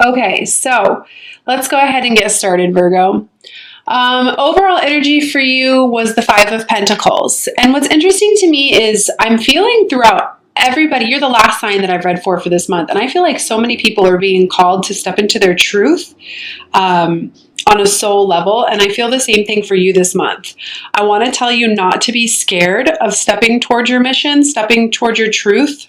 Okay, so let's go ahead and get started, Virgo. Overall energy for you was the Five of Pentacles. And what's interesting to me is I'm feeling throughout everybody, you're the last sign that I've read for this month. And I feel like so many people are being called to step into their truth on a soul level. And I feel the same thing for you this month. I want to tell you not to be scared of stepping towards your mission, stepping towards your truth.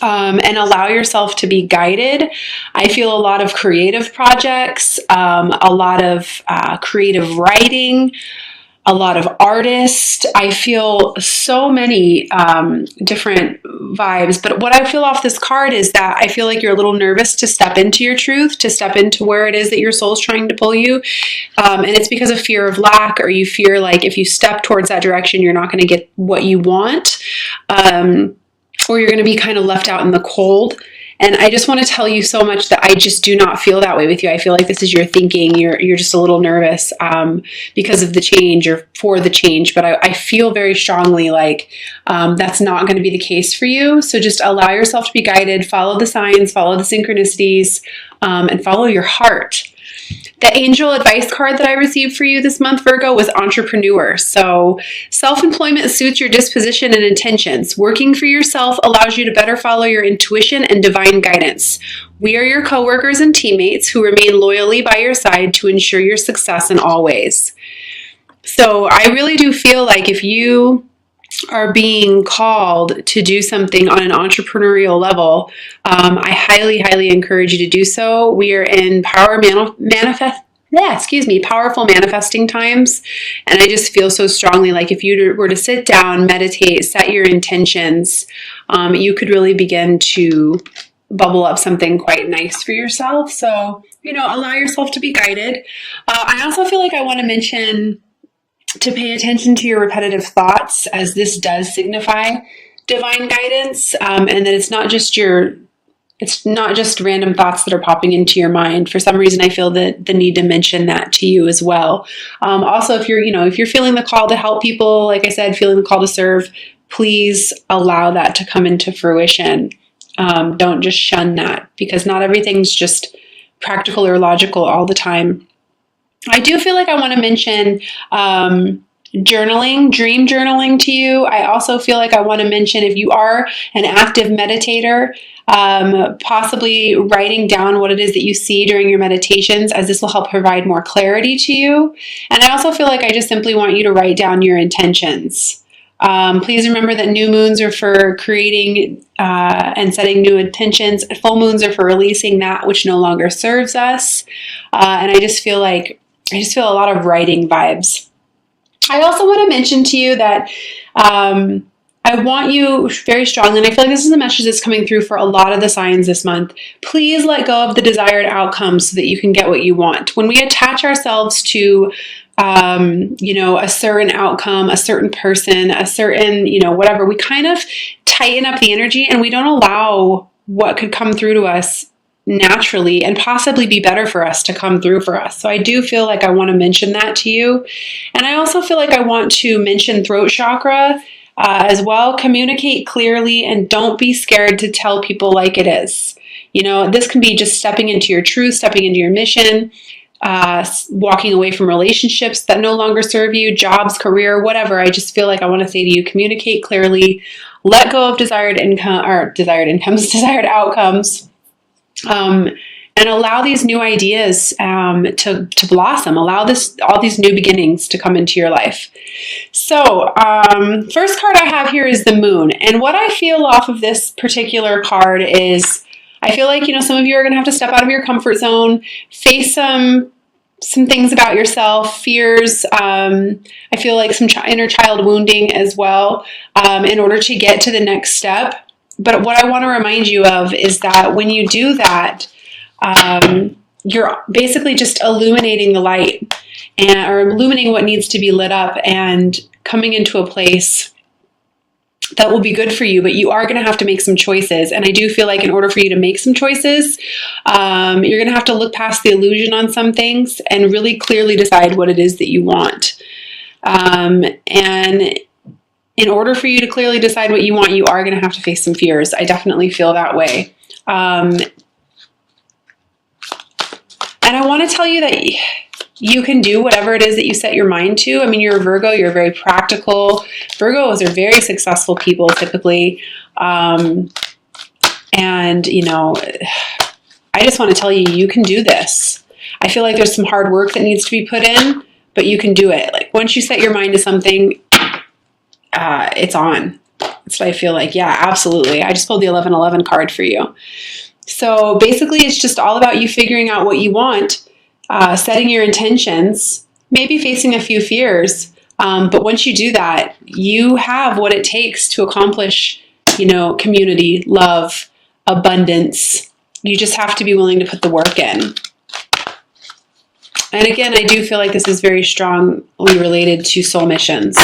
And allow yourself to be guided. I feel a lot of creative projects, a lot of creative writing, a lot of artists. I feel so many different vibes. But what I feel off this card is that I feel like you're a little nervous to step into your truth, to step into where it is that your soul's trying to pull you. And it's because of fear of lack, or you fear like if you step towards that direction, you're not going to get what you want. Or you're going to be kind of left out in the cold. And I just want to tell you so much that I just do not feel that way with you. I feel like this is your thinking. You're just a little nervous because of the change or for the change. But I feel very strongly like that's not going to be the case for you. So just allow yourself to be guided, follow the signs, follow the synchronicities, and follow your heart. The angel advice card that I received for you this month, Virgo, was entrepreneur. So self-employment suits your disposition and intentions. Working for yourself allows you to better follow your intuition and divine guidance. We are your coworkers and teammates who remain loyally by your side to ensure your success in all ways. So I really do feel like if you are being called to do something on an entrepreneurial level, I highly, highly encourage you to do so. We are in powerful manifesting times. And I just feel so strongly like if you were to sit down, meditate, set your intentions, you could really begin to bubble up something quite nice for yourself. So, allow yourself to be guided. I also feel like I want to mention to pay attention to your repetitive thoughts, as this does signify divine guidance, and that it's not just random thoughts that are popping into your mind. For some reason, I feel the need to mention that to you as well. Also, if you're feeling the call to help people, like I said, feeling the call to serve, please allow that to come into fruition. Don't just shun that, because not everything's just practical or logical all the time. I do feel like I want to mention journaling, dream journaling to you. I also feel like I want to mention, if you are an active meditator, possibly writing down what it is that you see during your meditations, as this will help provide more clarity to you. And I also feel like I just simply want you to write down your intentions. Please remember that new moons are for creating and setting new intentions. Full moons are for releasing that which no longer serves us. And I just feel a lot of writing vibes. I also want to mention to you that I want you very strongly, and I feel like this is a message that's coming through for a lot of the signs this month. Please let go of the desired outcomes so that you can get what you want. When we attach ourselves to a certain outcome, a certain person, a certain, whatever, we kind of tighten up the energy and we don't allow what could come through to us naturally and possibly be better for us to come through for us. So I do feel like I want to mention that to you. And I also feel like I want to mention throat chakra as well. Communicate clearly and don't be scared to tell people like it is. This can be just stepping into your truth, stepping into your mission, walking away from relationships that no longer serve you, jobs, career, whatever. I just feel like I want to say to you, communicate clearly, let go of desired outcomes, and allow these new ideas to blossom. Allow all these new beginnings to come into your life. So, first card I have here is the Moon. And what I feel off of this particular card is, I feel like, some of you are going to have to step out of your comfort zone, face some things about yourself, fears. I feel like some inner child wounding as well, in order to get to the next step. But what I want to remind you of is that when you do that, you're basically just illuminating the light or illuminating what needs to be lit up and coming into a place that will be good for you, but you are going to have to make some choices. And I do feel like in order for you to make some choices, you're going to have to look past the illusion on some things and really clearly decide what it is that you want. And in order for you to clearly decide what you want, you are going to have to face some fears. I definitely feel that way. And I want to tell you that you can do whatever it is that you set your mind to. I mean, you're a Virgo, you're very practical. Virgos are very successful people typically. And, you know, I just want to tell you, you can do this. I feel like there's some hard work that needs to be put in, but you can do it. Like once you set your mind to something, it's on. That's what I feel like. Yeah, absolutely. I just pulled the 1111 card for you. So basically, it's just all about you figuring out what you want, setting your intentions, maybe facing a few fears. But once you do that, you have what it takes to accomplish, you know, community, love, abundance. You just have to be willing to put the work in. And again, I do feel like this is very strongly related to soul missions.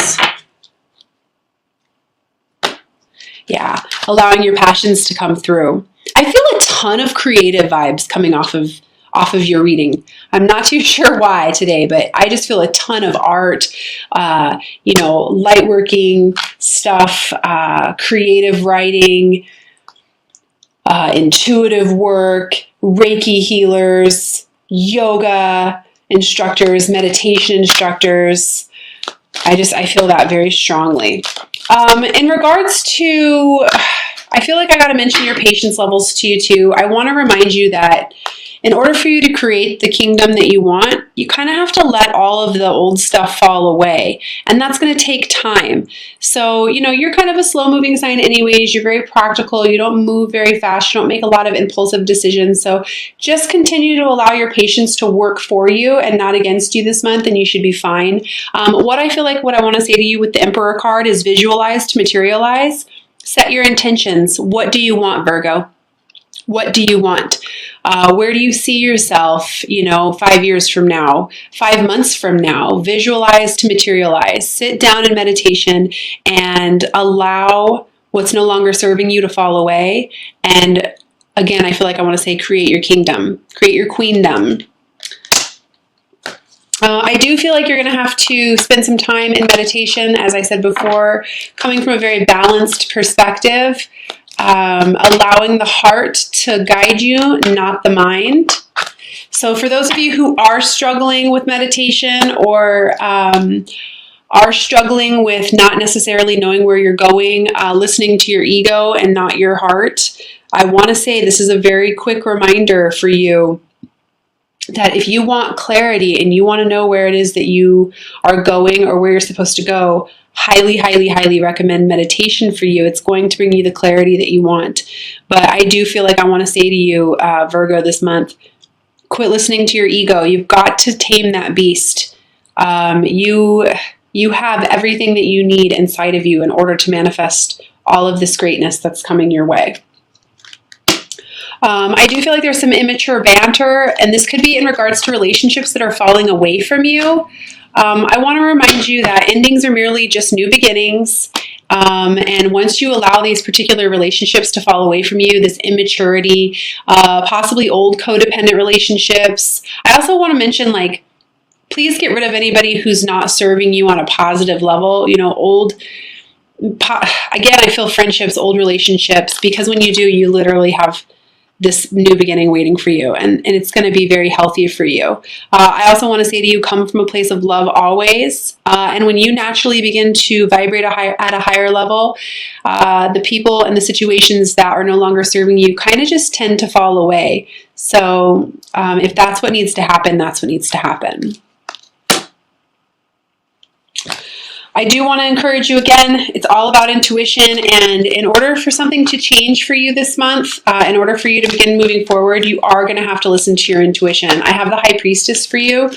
Yeah, allowing your passions to come through. I feel a ton of creative vibes coming off of your reading. I'm not too sure why today, but I just feel a ton of art, you know, light working stuff, creative writing, intuitive work, Reiki healers, yoga instructors, meditation instructors. I feel that very strongly. In regards to, I feel like I got to mention your patience levels to you too. I want to remind you that in order for you to create the kingdom that you want, you kind of have to let all of the old stuff fall away. And that's going to take time. So, you know, you're kind of a slow moving sign anyways. You're very practical. You don't move very fast. You don't make a lot of impulsive decisions. So just continue to allow your patience to work for you and not against you this month, and you should be fine. What I want to say to you with the Emperor card is visualize to materialize. Set your intentions. What do you want, Virgo? What do you want? Where do you see yourself, you know, 5 years from now, 5 months from now? Visualize to materialize. Sit down in meditation and allow what's no longer serving you to fall away. And again, I feel like I want to say create your kingdom, create your queendom. I do feel like you're going to have to spend some time in meditation, as I said before, coming from a very balanced perspective. Allowing the heart to guide you, not the mind. So for those of you who are struggling with meditation or are struggling with not necessarily knowing where you're going, listening to your ego and not your heart, I want to say this is a very quick reminder for you that if you want clarity and you want to know where it is that you are going or where you're supposed to go, highly, highly, highly recommend meditation for you. It's going to bring you the clarity that you want. But I do feel like I want to say to you, Virgo, this month, quit listening to your ego. You've got to tame that beast. You have everything that you need inside of you in order to manifest all of this greatness that's coming your way. I do feel like there's some immature banter, and this could be in regards to relationships that are falling away from you. I want to remind you that endings are merely just new beginnings. And once you allow these particular relationships to fall away from you, this immaturity, possibly old codependent relationships. I also want to mention, like, please get rid of anybody who's not serving you on a positive level. You know, again, I feel friendships, old relationships, because when you do, you literally have this new beginning waiting for you, and it's going to be very healthy for you. I also want to say to you, come from a place of love always, and when you naturally begin to vibrate at a higher level, the people and the situations that are no longer serving you kind of just tend to fall away. So if that's what needs to happen, that's what needs to happen. I do want to encourage you again, it's all about intuition, and in order for something to change for you this month, in order for you to begin moving forward, you are going to have to listen to your intuition. I have the High Priestess for you,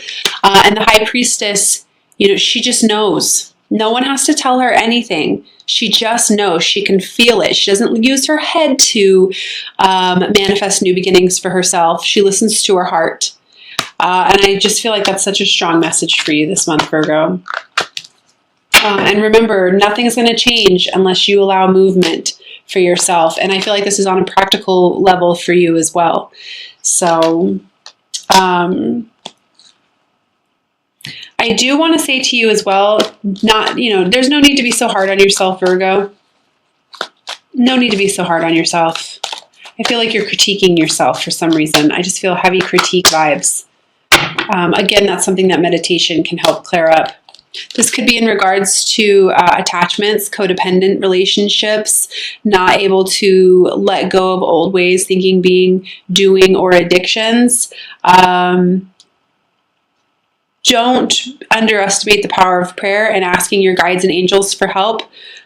and the High Priestess, you know, she just knows. No one has to tell her anything. She just knows. She can feel it. She doesn't use her head to manifest new beginnings for herself. She listens to her heart. And I just feel like that's such a strong message for you this month, Virgo. And remember, nothing's going to change unless you allow movement for yourself. And I feel like this is on a practical level for you as well. So I do want to say to you as well, there's no need to be so hard on yourself, Virgo. No need to be so hard on yourself. I feel like you're critiquing yourself for some reason. I just feel heavy critique vibes. Again, that's something that meditation can help clear up. This could be in regards to attachments, codependent relationships, not able to let go of old ways, thinking, being, doing, or addictions. Don't underestimate the power of prayer and asking your guides and angels for help.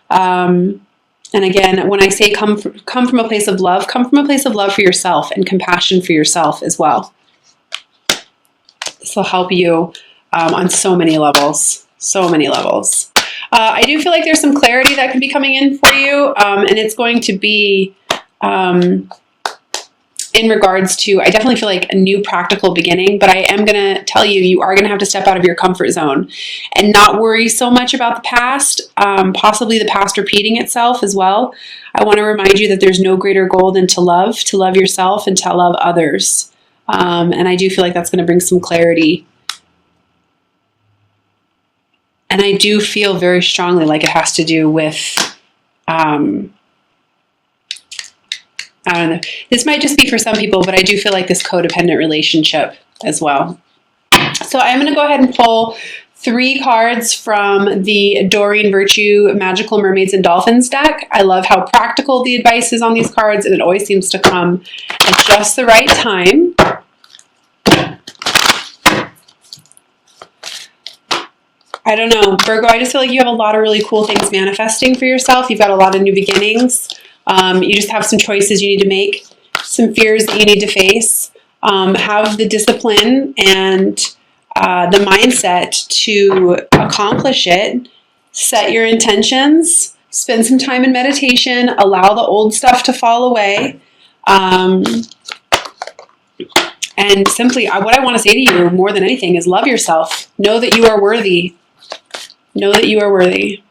And again, when I say come from a place of love, come from a place of love for yourself and compassion for yourself as well. This will help you on so many levels. So many levels. I do feel like there's some clarity that can be coming in for you, and it's going to be in regards to, I definitely feel like a new practical beginning, but I am going to tell you, you are going to have to step out of your comfort zone and not worry so much about the past, possibly the past repeating itself as well. I want to remind you that there's no greater goal than to love yourself and to love others. And I do feel like that's going to bring some clarity. And I do feel very strongly like it has to do with, I don't know, this might just be for some people, but I do feel like this codependent relationship as well. So I'm going to go ahead and pull 3 cards from the Doreen Virtue Magical Mermaids and Dolphins deck. I love how practical the advice is on these cards, and it always seems to come at just the right time. I don't know, Virgo, I just feel like you have a lot of really cool things manifesting for yourself. You've got a lot of new beginnings. You just have some choices you need to make, some fears that you need to face. Have the discipline and the mindset to accomplish it. Set your intentions. Spend some time in meditation. Allow the old stuff to fall away. And simply, what I want to say to you more than anything is love yourself. Know that you are worthy. Know that you are worthy.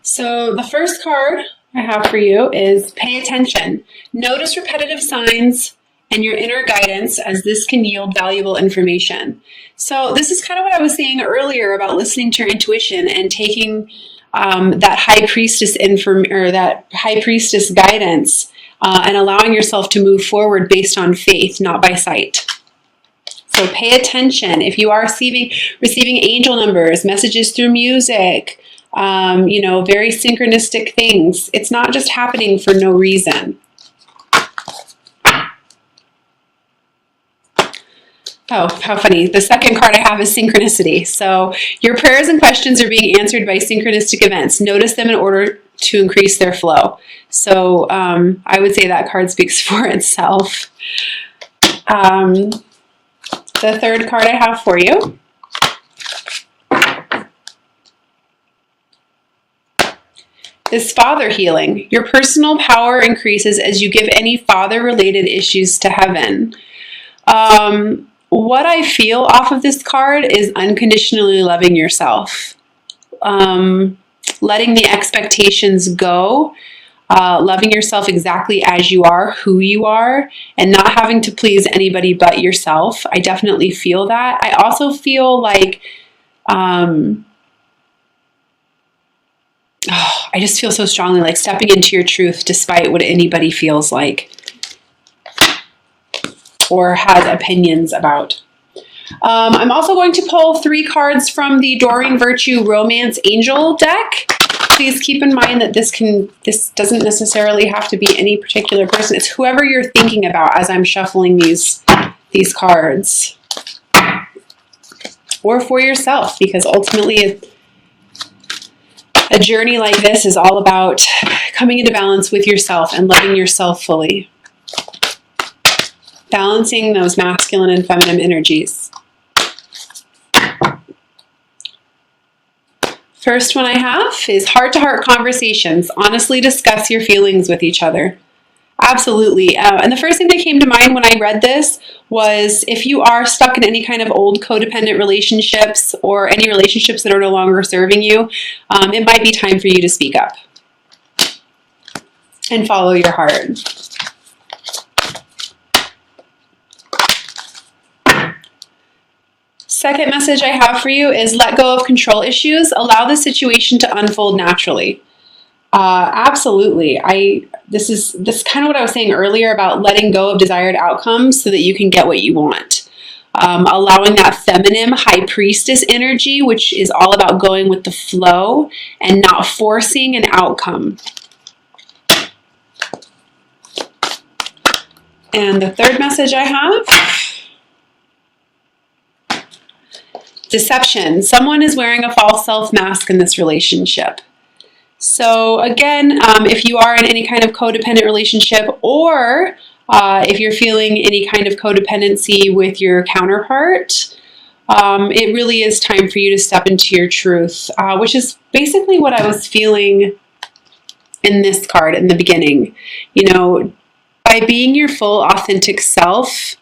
So the first card I have for you is pay attention. Notice repetitive signs and your inner guidance, as this can yield valuable information. So this is kind of what I was saying earlier about listening to your intuition and taking that high priestess guidance and allowing yourself to move forward based on faith, not by sight. So pay attention. If you are receiving angel numbers, messages through music, very synchronistic things, it's not just happening for no reason. Oh, how funny. The second card I have is synchronicity. So your prayers and questions are being answered by synchronistic events. Notice them in order to increase their flow. So I would say that card speaks for itself. The third card I have for you is father healing. Your personal power increases as you give any father-related issues to heaven. What I feel off of this card is unconditionally loving yourself. Letting the expectations go. Loving yourself exactly as you are, who you are, and not having to please anybody but yourself. I definitely feel that. I also feel like, I just feel so strongly like stepping into your truth despite what anybody feels like or has opinions about. I'm also going to pull 3 cards from the Doreen Virtue Romance Angel deck. Please keep in mind that this doesn't necessarily have to be any particular person. It's whoever you're thinking about as I'm shuffling these cards. Or for yourself, because ultimately a journey like this is all about coming into balance with yourself and loving yourself fully. Balancing those masculine and feminine energies. First one I have is heart-to-heart conversations. Honestly discuss your feelings with each other. Absolutely. And the first thing that came to mind when I read this was if you are stuck in any kind of old codependent relationships or any relationships that are no longer serving you, it might be time for you to speak up and follow your heart. Second message I have for you is let go of control issues. Allow the situation to unfold naturally. Absolutely. This is kind of what I was saying earlier about letting go of desired outcomes so that you can get what you want. allowing that feminine high priestess energy, which is all about going with the flow and not forcing an outcome. And the third message I have, deception. Someone is wearing a false self mask in this relationship. So again, if you are in any kind of codependent relationship, or if you're feeling any kind of codependency with your counterpart, it really is time for you to step into your truth, which is basically what I was feeling in this card in the beginning. You know, by being your full authentic self,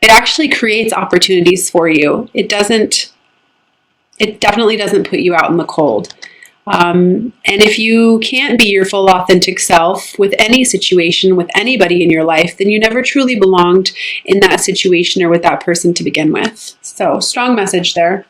it actually creates opportunities for you. It definitely doesn't put you out in the cold. And if you can't be your full authentic self with any situation, with anybody in your life, then you never truly belonged in that situation or with that person to begin with. So, strong message there.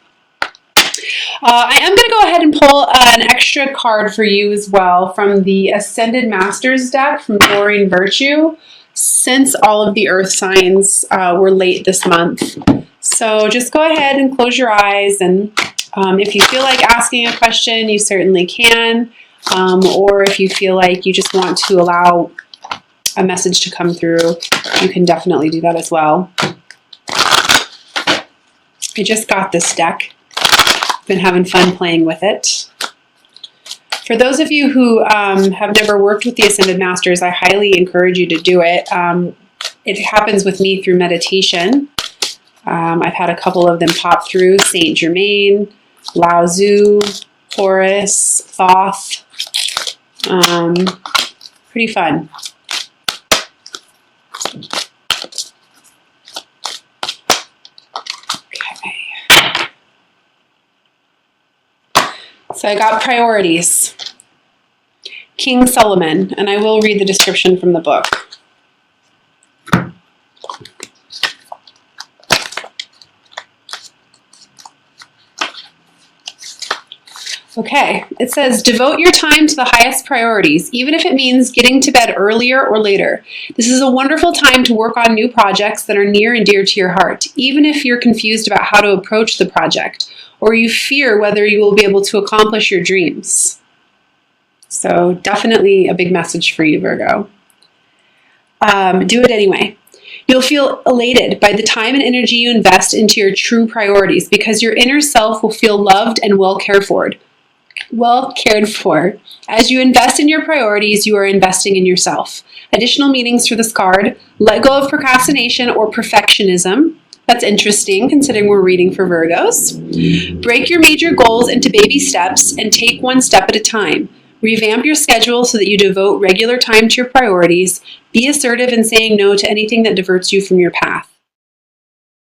I am going to go ahead and pull an extra card for you as well from the Ascended Masters deck from Doreen Virtue, since all of the earth signs were late this month. So just go ahead and close your eyes, and if you feel like asking a question, you certainly can, or if you feel like you just want to allow a message to come through, you can definitely do that as well. I just got this deck. Been having fun playing with it. For those of you who have never worked with the Ascended Masters, I highly encourage you to do it. It happens with me through meditation. I've had a couple of them pop through: Saint Germain, Lao Tzu, Horus, Thoth. Pretty fun. So I got priorities. King Solomon, and I will read the description from the book. Okay, it says, devote your time to the highest priorities, even if it means getting to bed earlier or later. This is a wonderful time to work on new projects that are near and dear to your heart, even if you're confused about how to approach the project, or you fear whether you will be able to accomplish your dreams. So definitely a big message for you, Virgo. Do it anyway. You'll feel elated by the time and energy you invest into your true priorities, because your inner self will feel loved and well cared for. As you invest in your priorities, you are investing in yourself. Additional meanings for this card: let go of procrastination or perfectionism. That's interesting, considering we're reading for Virgos. Break your major goals into baby steps and take one step at a time. Revamp your schedule so that you devote regular time to your priorities. Be assertive in saying no to anything that diverts you from your path.